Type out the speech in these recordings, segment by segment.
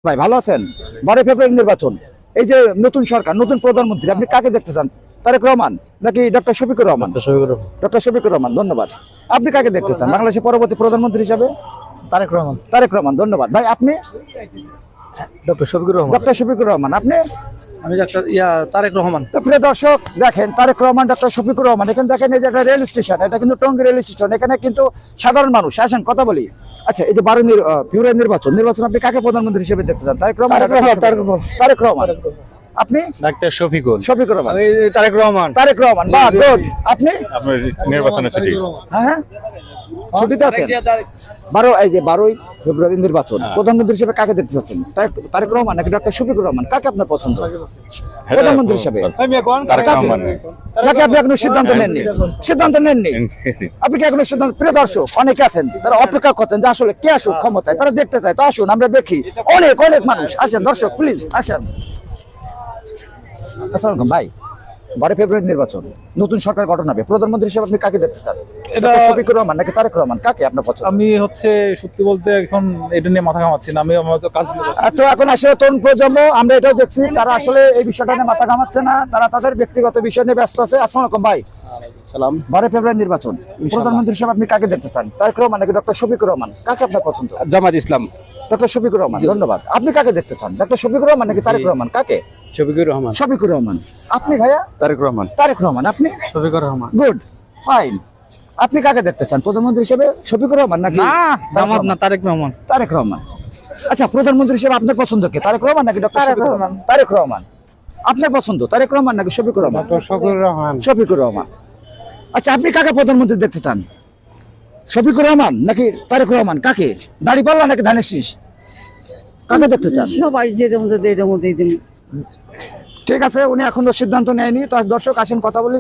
ভাই ভালো আছেন? 12 ফেব্রুয়ারি নির্বাচন, এই যে নতুন সরকার, নতুন প্রধানমন্ত্রী, আপনি কাকে দেখতে চান? তারেক রহমান নাকি ডক্টর শফিকুর রহমান? ডক্টর শফিকুর রহমান, ধন্যবাদ। আপনি কাকে দেখতে চান বাংলাদেশের পরবর্তী প্রধানমন্ত্রী হিসাবে? তারেক রহমান। তারেক রহমান, ধন্যবাদ। ভাই আপনি? ডক্টর শফিকুর রহমান। ডক্টর শফিকুর রহমান। আপনি? আমি ডাক্তার তারেক রহমান। তো প্রিয় দর্শক দেখেন, তারেক রহমান, ডক্টর শফিকুর রহমান। এখানে দেখেন এই যে একটা রেল স্টেশন, এটা কিন্তু টঙ্গী রেল স্টেশন। এখানে কিন্তু সাধারণ মানুষ আসেন, কথা বলি। আচ্ছা, এই যে 12 ফেব্রুয়ারি নির্বাচন আপনি কাকে প্রধানমন্ত্রী হিসেবে দেখতে চান? তারেক রহমান? তারেক রহমান। আপনি? ডাক্তার শফিকুর রহমান। তারেক রহমান। তারেক রহমান, বাহ, গুড। আপনি? আপনার নির্বাচনের ছুটি। হ্যাঁ, ছুটিতে আছেন। 12 ফেব্রুয়ারি নির্বাচন, প্রধানমন্ত্রী হিসেবে কাকে দেখতে চাচ্ছেন? তারেক রহমান নাকি ডক্টর শফিকুর রহমান? কাকে আপনার পছন্দ প্রধানমন্ত্রী হিসেবে? তারেক রহমান। নাকি আপনি এখনো সিদ্ধান্ত নেননি? আপনি কি এখনো সিদ্ধান্ত? প্রিয় দর্শক অনেকে আছেন, তারা অপেক্ষা করছেন যে আসলে কে আসুক ক্ষমতায়, তারা দেখতে চায়। তো আসুন, আমরা দেখি। অনেক অনেক মানুষ আসেন। দর্শক প্লিজ আসেন। আসসালামু আলাইকুম ভাই। 12 ফেব্রুয়ারি নির্বাচন, নতুন সরকার গঠন হবে, প্রধানমন্ত্রী হিসেবে আপনি কাকে দেখতে চান? এটা শফিকুর রহমান নাকি তারেক রহমান? কাকে আপনার পছন্দ? আমি সত্যি বলতে এখন এটা নিয়ে মাথা ঘামাচ্ছি না। আমি আমার তো কাজ তো এখন আসলে তরুণ প্রজন্ম, আমরা এটাও দেখছি, তারা আসলে এই বিষয়টা নিয়ে মাথা ঘামাচ্ছে না, তারা তাদের ব্যক্তিগত বিষয় নিয়ে ব্যস্ত আছে। আসসালামু আলাইকুম ভাই। সালাম। 12 ফেব্রুয়ারি নির্বাচন, প্রধানমন্ত্রী হিসেবে আপনি কাকে দেখতে চান? তারেক রহমান নাকি ডক্টর শফিকুর রহমান? কাকে আপনার পছন্দ? জামাত ইসলাম। ডক্টর শফিকুর রহমান, ধন্যবাদ। আপনি কাকে দেখতে চান? ডক্টর শফিকুর রহমান নাকি তারেক রহমান? কাকে? শফিকুর রহমান। শফিকুর রহমান। আপনি ভাইয়া? তারেক রহমান। তারেক রহমান। আপনি? শফিকুর রহমান। Good, fine. আপনি কাকে দেখতে চান প্রধানমন্ত্রী হিসেবে? শফিকুর রহমান নাকি জামাত না, তারেক রহমান। তারেক রহমান। আচ্ছা, প্রধানমন্ত্রী হিসেবে আপনার পছন্দ কে? তারেক রহমান নাকি ডক্টর শফিকুর রহমান? তারেক রহমান। আপনার পছন্দ তারেক রহমান নাকি শফিকুর রহমান? শফিকুর রহমান। শফিকুর রহমান। আচ্ছা, আপনি কাকে প্রধানমন্ত্রী দেখতে চান? শফিকুর রহমান নাকি তারেক রহমান? কাকে? দাড়িপাল্লা নাকি ধানের শীষ? কাকে দেখতে চান? সবাই যেটার মধ্যে দিন। ঠিক আছে, উনি এখনো সিদ্ধান্ত নেয়নি। তো দর্শক আসেন, কথা বলি।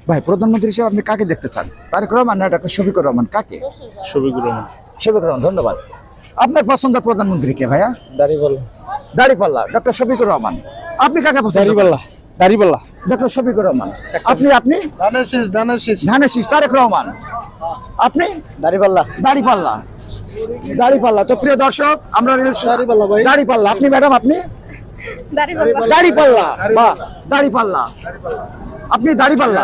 ভাই, প্রধানমন্ত্রী হিসেবে আপনি কাকে দেখতে চান? তারেক রহমান না ডক্টর শফিকুর রহমান? কাকে? শফিকুর রহমান। শফিকুর রহমান, ধন্যবাদ। আপনার পছন্দের প্রধানমন্ত্রী কে ভাইয়া? দাড়িপাল্লা, ডক্টর শফিকুর রহমান। আপনি কাকে পছন্দ? দাড়িপাল্লা। ডক্টর শফিকুর রহমান। আপনি? ধানের শীষ, তারেক রহমান। আপনি? দাড়িপাল্লা। তো প্রিয় দর্শক, আমরা দাড়িপাল্লা। আপনি ম্যাডাম? আপনি? দাড়িপাল্লা, বাহ, দাড়িপাল্লা। আপনি দাড়িপাল্লা।